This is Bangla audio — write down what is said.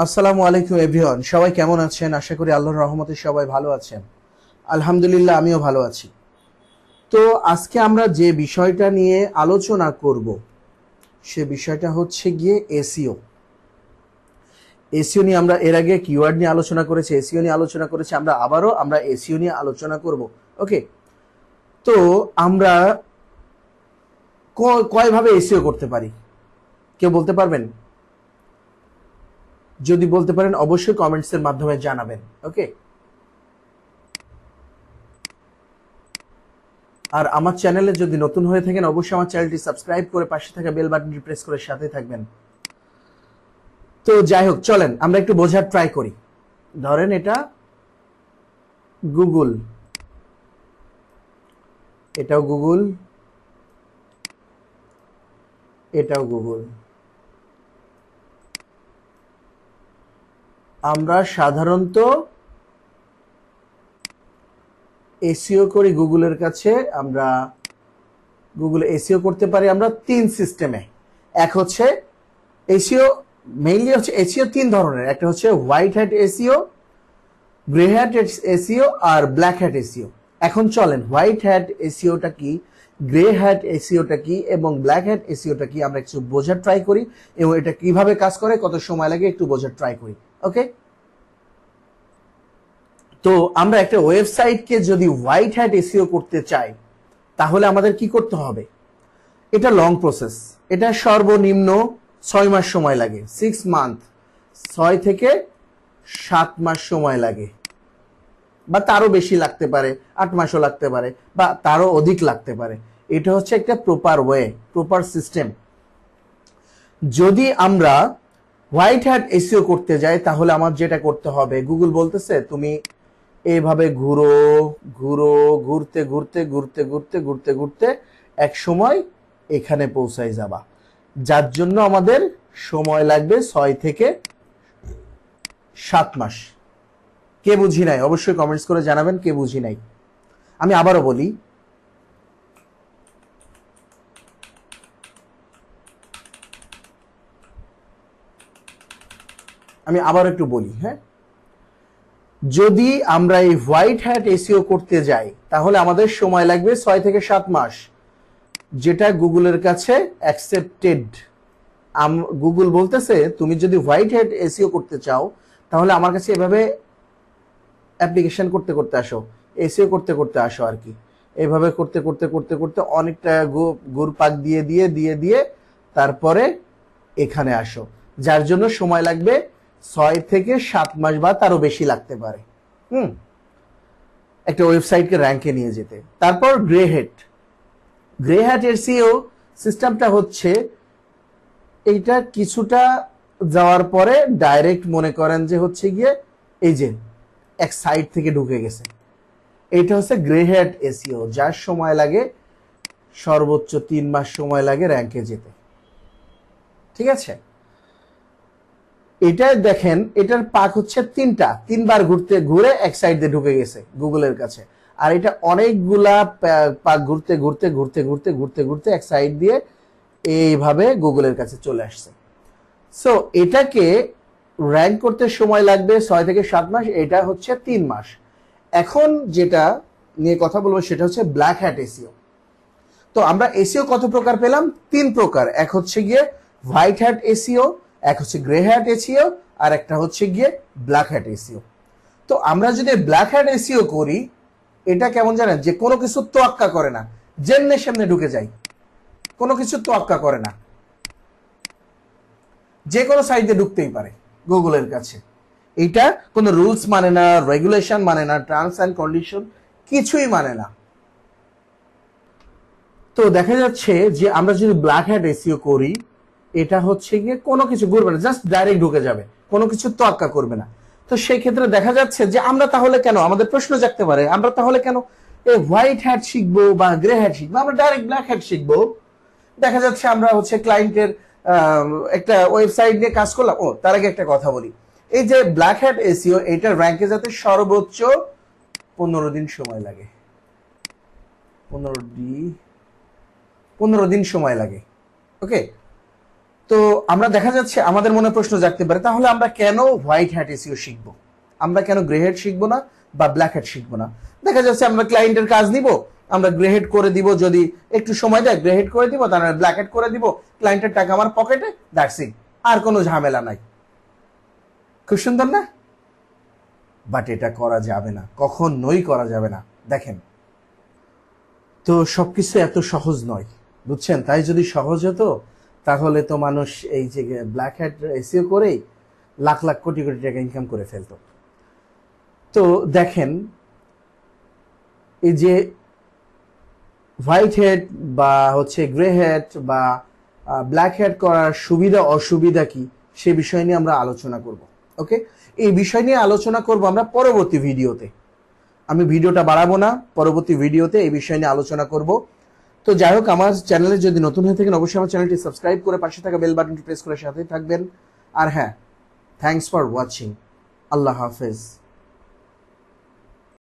আসসালামু আলাইকুম এভরিওয়ান, সবাই কেমন আছেন? আশা করি আল্লাহর রহমতে সবাই ভালো আছেন। আলহামদুলিল্লাহ, আমিও ভালো আছি। তো আজকে আমরা যে বিষয়টা নিয়ে আলোচনা করব সে বিষয়টা হচ্ছে গিয়ে এসইও। এসইও নিয়ে আমরা এর আগে কিওয়ার্ড নিয়ে আলোচনা করেছি, এসইও নিয়ে আলোচনা করেছি, আমরা এসইও নিয়ে আলোচনা করব। ওকে, তো আমরা কয়ভাবে এসইও করতে পারি কেউ বলতে পারবেন? যদি বলতে পারেন অবশ্যই কমেন্টসের মাধ্যমে জানাবেন। ওকে, আর আমার চ্যানেলে যদি নতুন হয়ে থাকেন অবশ্যই আমার চ্যানেলটি সাবস্ক্রাইব করে পাশে থাকা বেল বাটনটি প্রেস করে সাথে থাকবেন। তো যাই হোক, চলেন আমরা একটু বোঝার ট্রাই করি। ধরেন এটা গুগল, এটাও গুগল, এটাও গুগল। আমরা সাধারণত এসইও করি গুগলের কাছে। আমরা গুগলে এসইও করতে পারি আমরা তিন সিস্টেমে। এক হচ্ছে এসইও, মেইনলি হচ্ছে এসইও তিন ধরনের। একটা হচ্ছে white hat SEO, grey hat SEO আর ব্ল্যাক হ্যাট এসইও। এখন চলেন হোয়াইট হ্যাট এসইওটা কি, গ্রে হ্যাট এসইওটা কি এবং ব্ল্যাক হ্যাট এসইওটা কি আমরা একটু বোঝার ট্রাই করি এবং এটা কিভাবে কাজ করে, কত সময় লাগে একটু বোঝার ট্রাই করি। ওকে, তো আমরা একটা ওয়েবসাইটকে যদি হোয়াইট হ্যাট এসইও করতে চাই তাহলে আমাদের কি করতে হবে? এটা লং প্রসেস, এটা সর্বনিম্ন 6 মাস সময় লাগে, 6 মান্থ, 6 থেকে 7 মাস সময় লাগে, বা তারও বেশি লাগতে পারে, 8 মাসও লাগতে পারে, বা তারও অধিক লাগতে পারে। এটা হচ্ছে একটা প্রপার ওয়ে, প্রপার সিস্টেম। যদি আমরা হোয়াইট হ্যাট এসইও করতে যাই তাহলে আমার যেটা করতে হবে, গুগল বলতেছে তুমি এইভাবে ঘুরো ঘুরো, ঘুরতে ঘুরতে ঘুরতে ঘুরতে ঘুরতে ঘুরতে এক সময় এখানে পৌঁছায় যাবা, যার জন্য আমাদের সময় লাগবে 6 থেকে 7 মাস। কে বুঝি নাই অবশ্যই কমেন্টস করে জানাবেন কে বুঝি নাই। আমি আবারও বলি, আমি আবার একটু বলি। হ্যাঁ, যদি আমরা এই হোয়াইট হ্যাট এসইও করতে যাই তাহলে আমাদের সময় লাগবে 6 থেকে 7 মাস, যেটা গুগলের কাছে অ্যাকসেপ্টেড। গুগল বলতেছে তুমি যদি হোয়াইট হ্যাট এসইও করতে চাও তাহলে আমার কাছে এভাবে অ্যাপ্লিকেশন করতে করতে আসো, এসইও করতে করতে আসো আর কি। এভাবে করতে করতে করতে করতে অনেকটা ঘুরপাক দিয়ে দিয়ে দিয়ে দিয়ে তারপরে এখানে আসো, যার জন্য সময় লাগবে 6 থেকে 7 মাস বা তারও বেশি লাগতে পারে একটা ওয়েবসাইটকে র্যাঙ্কে নিয়ে যেতে। তারপর grey hat, grey hat SEO সিস্টেমটা হচ্ছে এইটা কিছুটা যাওয়ার পরে ডাইরেক্ট মনে করেন যে হচ্ছে গিয়ে এই যে এক সাইট থেকে ঢুকে গেছে। এটা হচ্ছে গ্রে হ্যাট এসইও, যার সময় লাগে সর্বোচ্চ 3 মাস সময় লাগে র্যাঙ্কে যেতে। ঠিক আছে, এটা দেখেন এটার পাক হচ্ছে তিনবার ঘুরে এক সাইড দিয়ে ঢুকে গেছে গুগলের কাছে। আর এটা অনেকগুলা পাক ঘুরতে ঘুরতে ঘুরতে ঘুরতে ঘুরতে ঘুরতে এক সাইড দিয়ে এইভাবে গুগলের কাছে চলে আসছে। সো এটাকে র্যাঙ্ক করতে সময় লাগবে 6 থেকে 7 মাস, এটা হচ্ছে 3 মাস। এখন যেটা নিয়ে কথা বলবো সেটা হচ্ছে ব্ল্যাক হ্যাট এসইও। তো আমরা এসইও কত প্রকার পেলাম? 3 প্রকার। এক হচ্ছে গিয়ে হোয়াইট হ্যাট এসইও, এক হচ্ছে গ্রে হ্যাট এসইও, আর একটা হচ্ছে গিয়ে ব্ল্যাক হ্যাট এসইও। তো আমরা যদি ব্ল্যাক হ্যাট এসইও করি এটা কেমন জানেন, যে কোনো কিছু তোয়াক্কা করে না, যেমনে সেমনে ঢুকে যায়, কোনো কিছু তোয়াক্কা করে না, যে কোনো সাইটে ঢুকতেই পারে গুগলের কাছে। এটা কোনো রুলস মানে না, রেগুলেশন মানে না, টার্মস অ্যান্ড কন্ডিশন কিছুই মানে না। তো দেখা যাচ্ছে যে আমরা যদি ব্ল্যাক হ্যাট এসইও করি এটা হচ্ছে গিয়ে কোনো কিছু ঘুরবে না, জাস্ট ডাইরেক্ট ঢুকে যাবে, কোনো কিছু তোয়াক্কা করবে না। তো সেই ক্ষেত্রে দেখা যাচ্ছে যে আমরা তাহলে কেন, আমাদের প্রশ্ন জাগতে পারে, আমরা তাহলে কেন এই হোয়াইট হ্যাট শিখবো বা গ্রে হ্যাট শিখবো, আমরা ডাইরেক্ট ব্ল্যাক হ্যাট শিখবো। দেখা যাচ্ছে আমরা হচ্ছে ক্লায়েন্টের একটা ওয়েবসাইট নিয়ে কাজ করলাম। তার আগে একটা কথা বলি, এই যে ব্ল্যাক হ্যাট এসইও এটা র্যাঙ্কে যেতে সর্বোচ্চ 15 দিন সময় লাগে, 15 দিন সময় লাগে। ওকে, তো আমরা দেখা যাচ্ছে আমাদের মনে প্রশ্ন জাগতে পারে, তাহলে আমরা কেন হোয়াইট হ্যাট এসইও শিখবো, আমরা কেন গ্রে হ্যাট শিখবো না বা ব্ল্যাক হ্যাট শিখবো না? দেখা যাচ্ছে আমরা ক্লায়েন্টের কাজ নিব, আমরা গ্রে হেড করে দিব, যদি একটু সময় দেয় গ্রে হেড করে দিব, তারপরে ব্ল্যাক হেড করে দিব, ক্লায়েন্টের টাকা আমার পকেটে, দ্যাটস ইট, আর কোনো ঝামেলা নাই। খুব সুন্দর না? বাট এটা করা যাবে না, কখনোই করা যাবে না। দেখেন, তো সবকিছু এত সহজ নয়, বুঝছেন? তাই যদি সহজ হতো তাহলে তো মানুষ এই যে ব্ল্যাক হ্যাট এসইও করেই লাখ লাখ কোটি কোটি টাকা ইনকাম করে ফেলতো। তো দেখেন, এই যে হোয়াইট হেড বা হচ্ছে গ্রে হেড বা ব্ল্যাক হেড করার সুবিধা অসুবিধা কি, সে বিষয় নিয়ে আমরা আলোচনা করব। ওকে, এই বিষয় নিয়ে আলোচনা করব আমরা পরবর্তী ভিডিওতে। আমি ভিডিওটা বাড়াবো না, পরবর্তী ভিডিওতে এই বিষয় নিয়ে আলোচনা করব। তো যাই হোক, আমার চ্যানেলে যদি নতুন হয়ে থাকেন অবশ্যই আমার চ্যানেলটি সাবস্ক্রাইব করে পাশে থাকা বেল বাটনটি প্রেস করে সাথে থাকবেন। আর হ্যাঁ, থ্যাঙ্কস ফর ওয়াচিং। আল্লাহ হাফেজ।